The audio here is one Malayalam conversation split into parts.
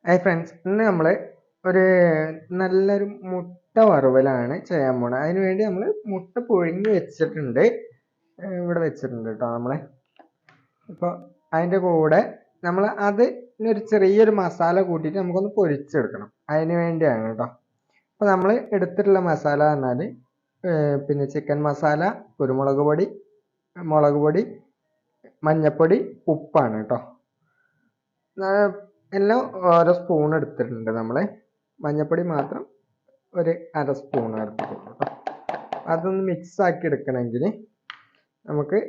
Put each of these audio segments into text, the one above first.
ഹായ് ഫ്രണ്ട്സ്, ഇന്ന് നമ്മൾ ഒരു നല്ലൊരു മുട്ട വറുവലാണ് ചെയ്യാൻ പോണത്. അതിന് വേണ്ടി നമ്മൾ മുട്ട പുഴുങ്ങി വെച്ചിട്ടുണ്ട്, ഇവിടെ വെച്ചിട്ടുണ്ട് കേട്ടോ. ഇപ്പോൾ അതിൻ്റെ കൂടെ നമ്മൾ അതിനൊരു ചെറിയൊരു മസാല കൂട്ടിയിട്ട് നമുക്കൊന്ന് പൊരിച്ചെടുക്കണം. അതിന് വേണ്ടിയാണ് കേട്ടോ. അപ്പോൾ നമ്മൾ എടുത്തിട്ടുള്ള മസാല പറഞ്ഞാൽ പിന്നെ ചിക്കൻ മസാല, കുരുമുളക് പൊടി, മുളക് പൊടി, മഞ്ഞൾപ്പൊടി, ഉപ്പാണ് കേട്ടോ. എല്ലാം ഓരോ സ്പൂൺ എടുത്തിട്ടുണ്ട്. നമ്മൾ മഞ്ഞൾപ്പൊടി മാത്രം ഒരു അര സ്പൂൺ എടുത്തിട്ടുണ്ട് കേട്ടോ. അതൊന്ന് മിക്സ് ആക്കി എടുക്കണമെങ്കിൽ നമുക്ക്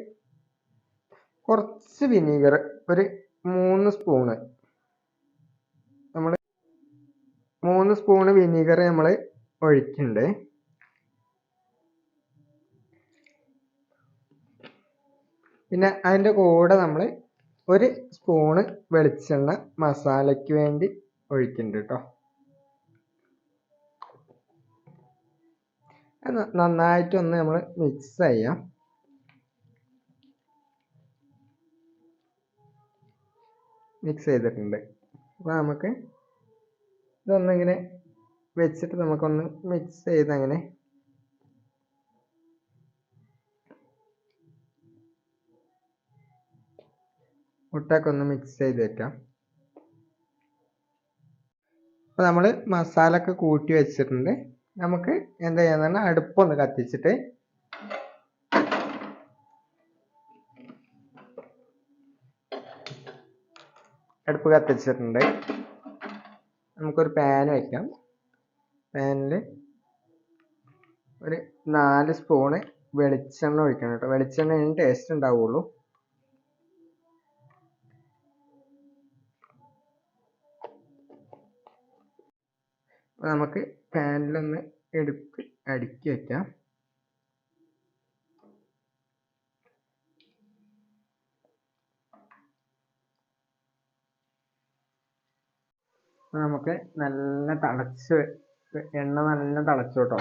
കുറച്ച് വിനീഗർ, ഒരു 3 സ്പൂണ്, നമ്മൾ 3 സ്പൂണ് വിനീഗർ നമ്മൾ ഒഴിക്കുന്നുണ്ട്. പിന്നെ അതിൻ്റെ കൂടെ നമ്മൾ ഒരു സ്പൂണ് വെളിച്ചെണ്ണ മസാലയ്ക്ക് വേണ്ടി ഒഴിക്കുന്നുണ്ട് കേട്ടോ. നന്നായിട്ടൊന്ന് നമ്മൾ മിക്സ് ചെയ്യാം. മിക്സ് ചെയ്തിട്ടുണ്ട്. അപ്പോൾ നമുക്ക് ഇതൊന്നിങ്ങനെ വെച്ചിട്ട് നമുക്കൊന്ന് മിക്സ് ചെയ്ത് അങ്ങനെ മുട്ടയൊക്കെ ഒന്ന് മിക്സ് ചെയ്ത് വെക്കാം. അപ്പോൾ നമ്മൾ മസാല ഒക്കെ കൂട്ടി വെച്ചിട്ടുണ്ട്. നമുക്ക് എന്താ ചെയ്യാന്ന് പറഞ്ഞാൽ അടുപ്പൊന്ന് കത്തിച്ചിട്ട് അടുപ്പ് കത്തിച്ചിട്ടുണ്ട്. നമുക്കൊരു പാൻ വയ്ക്കാം. പാനിൽ ഒരു 4 സ്പൂണ് വെളിച്ചെണ്ണ ഒഴിക്കണം കേട്ടോ. വെളിച്ചെണ്ണ ടേസ്റ്റ് ഉണ്ടാവുള്ളൂ. അപ്പോൾ നമുക്ക് പാനിലൊന്ന് എടുത്ത് അടുക്കി വയ്ക്കാം. നമുക്ക് നല്ല തിളച്ച് എണ്ണ നല്ല തിളച്ചു കേട്ടോ.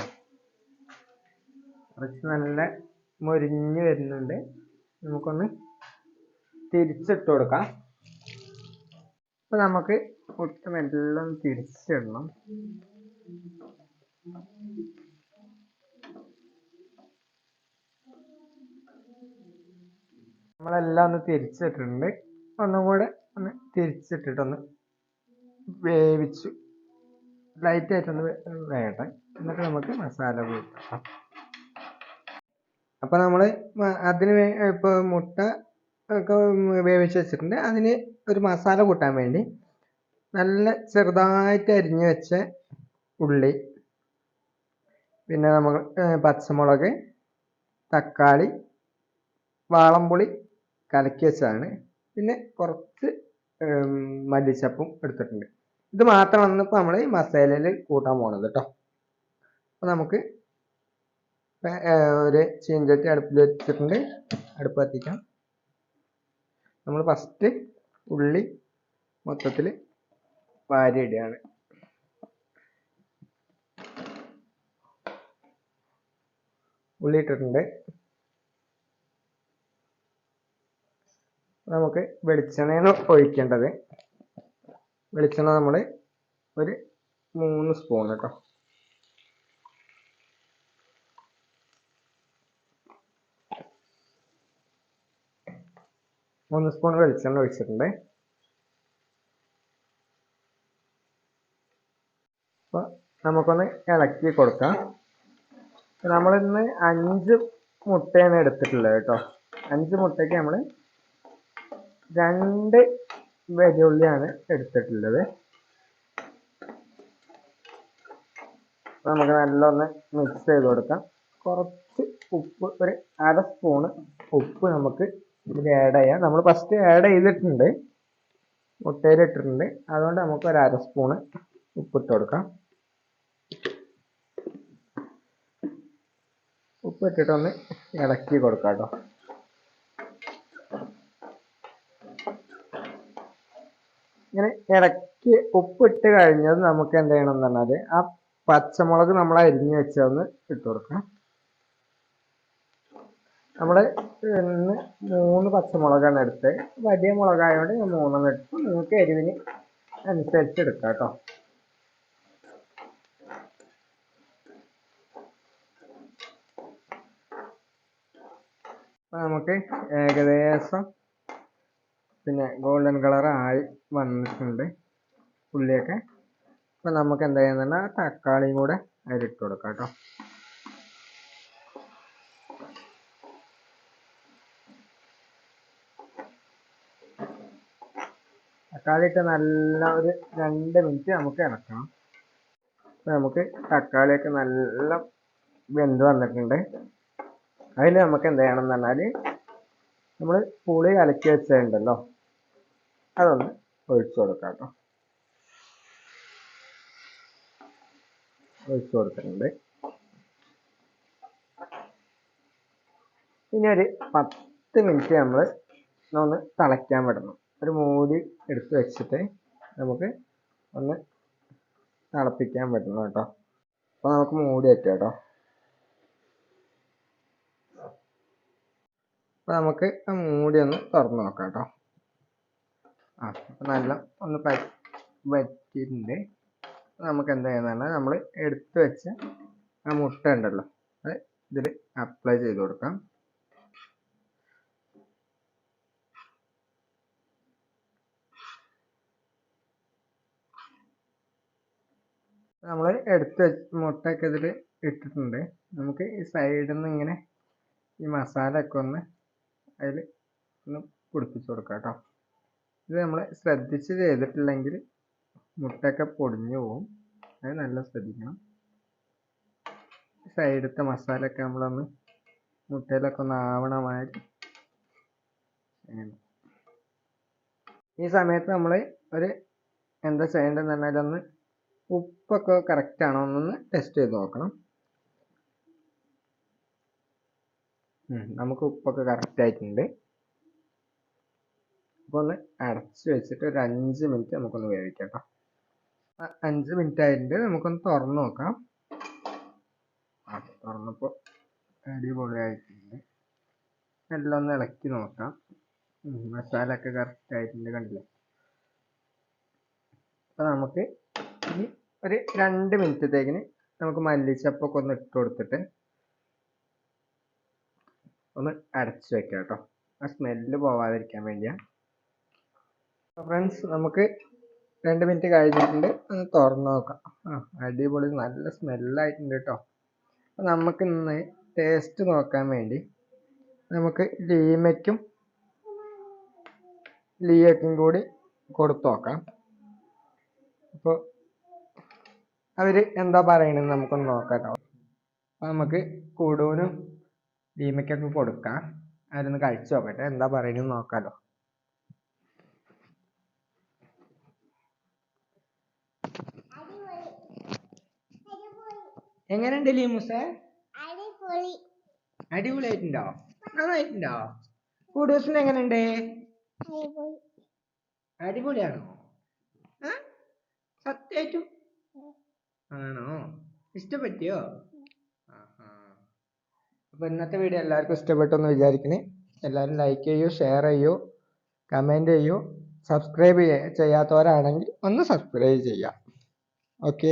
തിളച്ച് നല്ല മൊരിഞ്ഞ് വരുന്നുണ്ട്. നമുക്കൊന്ന് തിരിച്ചിട്ട് കൊടുക്കാം. അപ്പോൾ നമുക്ക് മുട്ട മെല്ലെ തിരിച്ചിടണം. നമ്മളെല്ലാം ഒന്ന് തിരിച്ചിട്ടിട്ടുണ്ട്. ഒന്നും കൂടെ ഒന്ന് തിരിച്ചിട്ടിട്ടൊന്ന് വേവിച്ചു ലൈറ്റായിട്ടൊന്ന് വേകട്ടെ. എന്നിട്ട് നമുക്ക് മസാല കൂട്ടാം. അപ്പോൾ നമ്മൾ അതിന് ഇപ്പോൾ മുട്ട ഒക്കെ വേവിച്ച് വെച്ചിട്ടുണ്ട്. അതിന് ഒരു മസാല കൂട്ടാൻ വേണ്ടി നല്ല ചെറുതായിട്ട് അരിഞ്ഞ് വെച്ച ഉള്ളി, പിന്നെ നമുക്ക് പച്ചമുളക്, തക്കാളി, വാളംപുളി കലക്കി വെച്ചതാണ്. പിന്നെ കുറച്ച് മല്ലിച്ചപ്പും എടുത്തിട്ടുണ്ട്. ഇത് മാത്രമാണ് ഇപ്പോൾ നമ്മൾ ഈ മസാലയിൽ കൂട്ടാൻ പോണത് കേട്ടോ. അപ്പോൾ നമുക്ക് ഒരു ചീഞ്ചട്ടി അടുപ്പിൽ വെച്ചിട്ടുണ്ട്. അടുപ്പ് കത്തിക്കാം. നമ്മൾ ഫസ്റ്റ് ഉള്ളി മൊത്തത്തിൽ വാരി ഇടുകയാണ്. ഉള്ളി ഇട്ടിട്ടുണ്ട്. നമുക്ക് വെളിച്ചെണ്ണയാണ് ഒഴിക്കേണ്ടത്. വെളിച്ചെണ്ണ നമ്മൾ ഒരു 3 സ്പൂൺ കേട്ടോ. 3 സ്പൂൺ വെളിച്ചെണ്ണ ഒഴിച്ചിട്ടുണ്ട്. അപ്പോൾ നമുക്കൊന്ന് ഇളക്കി കൊടുക്കാം. നമ്മളിന്ന് 5 മുട്ടയാണ് എടുത്തിട്ടുള്ളത് കേട്ടോ. 5 മുട്ടയ്ക്ക് നമ്മൾ 2 വെല്ലുള്ളിയാണ് എടുത്തിട്ടുള്ളത്. നമുക്ക് നല്ലൊന്ന് മിക്സ് ചെയ്ത് കൊടുക്കാം. കുറച്ച് ഉപ്പ്, ഒരു അര സ്പൂണ് ഉപ്പ് നമുക്ക് ഇതിൽ ആഡ് ചെയ്യാം. നമ്മൾ ഫസ്റ്റ് ആഡ് ചെയ്തിട്ടുണ്ട്, മുട്ടയിൽ ഇട്ടിട്ടുണ്ട്. അതുകൊണ്ട് നമുക്ക് ഒരു അര സ്പൂണ് ഉപ്പിട്ട് കൊടുക്കാം. ഉപ്പ് ഇട്ടിട്ടൊന്ന് ഇളക്കി കൊടുക്കാം കേട്ടോ. ഇങ്ങനെ ഇളക്കി ഉപ്പിട്ട് കഴിഞ്ഞത് നമുക്ക് എന്ത് ചെയ്യണം എന്ന് പറഞ്ഞാൽ ആ പച്ചമുളക് നമ്മൾ അരിഞ്ഞ് വെച്ചതൊന്ന് ഇട്ട് കൊടുക്കാം. നമ്മൾ 3 പച്ചമുളകാണ് എടുത്തത്. വലിയ മുളകായതുകൊണ്ട് ഞാൻ 3 എടുത്തു. നിങ്ങൾക്ക് എരിവിന് അനുസരിച്ച് എടുക്കാം കേട്ടോ. അപ്പം നമുക്ക് ഏകദേശം പിന്നെ ഗോൾഡൻ കളർ ആയി വന്നിട്ടുണ്ട് ഉള്ളിയൊക്കെ. അപ്പം നമുക്ക് എന്താ ചെയ്യുന്നുണ്ട്, തക്കാളിയും കൂടെ അതിലിട്ട് കൊടുക്കാം കേട്ടോ. തക്കാളി ഇട്ട് നല്ല ഒരു 2 മിനിറ്റ് നമുക്ക് ഇളക്കണം. അപ്പം നമുക്ക് തക്കാളിയൊക്കെ നല്ല വെന്ത് വന്നിട്ടുണ്ട്. അതിൽ നമുക്ക് എന്ത് ചെയ്യണം എന്ന് പറഞ്ഞാൽ നമ്മൾ പുളി കലക്കി വെച്ചതുണ്ടല്ലോ അതൊന്ന് ഒഴിച്ചു കൊടുക്കാം കേട്ടോ. ഒഴിച്ചു കൊടുത്തിട്ടുണ്ട്. ഇനി ഒരു 10 മിനിറ്റ് നമ്മൾ ഒന്ന് തിളയ്ക്കാൻ വിടണം. ഒരു മൂടി എടുത്ത് വെച്ചിട്ട് നമുക്ക് ഒന്ന് തിളപ്പിക്കാൻ പറ്റണം കേട്ടോ. അപ്പോൾ നമുക്ക് മൂടി വെക്കാം കേട്ടോ. അപ്പോൾ നമുക്ക് ആ മൂടി ഒന്ന് തുറന്ന് നോക്കാം കേട്ടോ. അപ്പോൾ നല്ല ഒന്ന് വറ്റിയിട്ടുണ്ട്. നമുക്ക് എന്താ ചെയ്യുന്നതാണ്, നമ്മൾ എടുത്ത് വെച്ച ആ മുട്ട ഉണ്ടല്ലോ അത് ഇതിൽ അപ്ലൈ ചെയ്ത് കൊടുക്കാം. നമ്മൾ എടുത്ത് മുട്ടയൊക്കെ ഇതിൽ ഇട്ടിട്ടുണ്ട്. നമുക്ക് ഈ സൈഡിൽ നിന്ന് ഇങ്ങനെ ഈ മസാല ഒക്കെ ഒന്ന് അതിൽ ഒന്ന് പിടിപ്പിച്ച് കൊടുക്കാം കേട്ടോ. ഇത് നമ്മൾ ശ്രദ്ധിച്ച് ചെയ്തിട്ടില്ലെങ്കിൽ മുട്ടയൊക്കെ പൊടിഞ്ഞു പോവും. അത് നല്ല ശ്രദ്ധിക്കണം. സൈഡത്തെ മസാലയൊക്കെ നമ്മളൊന്ന് മുട്ടയിലൊക്കെ ഒന്ന് ആവണമായിട്ട് ചെയ്യണം. ഈ സമയത്ത് നമ്മൾ ഒരു എന്താ ചെയ്യേണ്ടതെന്ന് പറഞ്ഞാൽ ഒന്ന് ഉപ്പൊക്കെ കറക്റ്റ് ആണോ എന്നൊന്ന് ടെസ്റ്റ് ചെയ്ത് നോക്കണം. നമുക്ക് ഉപ്പൊക്കെ കറക്റ്റ് ആയിട്ടുണ്ട്. അപ്പോൾ ഒന്ന് അടച്ച് വെച്ചിട്ട് ഒരു 5 മിനിറ്റ് നമുക്കൊന്ന് വേവിക്കാം കേട്ടോ. 5 മിനിറ്റ് ആയിട്ടുണ്ട്. നമുക്കൊന്ന് തുറന്ന് നോക്കാം. തുറന്നപ്പോൾ അടിപൊളിയായിട്ടുണ്ട്. എല്ലാം ഒന്ന് ഇളക്കി നോക്കാം. മസാല ഒക്കെ കറക്റ്റ് ആയിട്ടുണ്ട്, കണ്ടില്ലേ. അപ്പോൾ നമുക്ക് ഇനി ഒരു 2 മിനിറ്റത്തേക്കിന് നമുക്ക് മല്ലിച്ചപ്പൊക്കെ ഒന്ന് ഇട്ട് കൊടുത്തിട്ട് ഒന്ന് അടച്ച് വെക്കാം കേട്ടോ. ആ സ്മെല്ല് പോവാതിരിക്കാൻ വേണ്ടിയാണ്. ഫ്രണ്ട്സ്, നമുക്ക് 2 മിനിറ്റ് കഴിഞ്ഞിട്ടുണ്ട്. ഒന്ന് തുറന്ന് നോക്കാം. അടിപൊളി നല്ല സ്മെല്ലായിട്ടുണ്ട് കേട്ടോ. അപ്പം നമുക്ക് ഇന്ന് ടേസ്റ്റ് നോക്കാൻ വേണ്ടി നമുക്ക് ലീയക്കും കൂടി കൊടുത്തു നോക്കാം. അപ്പോൾ അവർ എന്താ പറയണെന്ന് നമുക്കൊന്ന് നോക്കാം കേട്ടോ. അപ്പം നമുക്ക് കുടുവിനും ലീമയ്ക്കൊക്കെ കൊടുക്കാം. അവരൊന്ന് കഴിച്ചു നോക്കട്ടെ, എന്താ പറയണെന്ന് നോക്കാമല്ലോ. എങ്ങനെയുണ്ട് ലീമൂസേ? അടിപൊളിയായിട്ടുണ്ടോ? നന്നായിട്ടുണ്ടോ? കുടൂസിന് എങ്ങനെയുണ്ട്? അടിപൊളിയാണോ? സത്യമായിട്ടും ആണോ? ഇഷ്ടപ്പെട്ടിയോ? അപ്പൊ ഇന്നത്തെ വീഡിയോ എല്ലാവർക്കും ഇഷ്ടപ്പെട്ടെന്ന് വിചാരിക്കണേ. എല്ലാവരും ലൈക്ക് ചെയ്യൂ, ഷെയർ ചെയ്യൂ, കമൻറ്റ് ചെയ്യൂ. സബ്സ്ക്രൈബ് ചെയ്യാത്തവരാണെങ്കിൽ ഒന്ന് സബ്സ്ക്രൈബ് ചെയ്യാം. ഓക്കെ.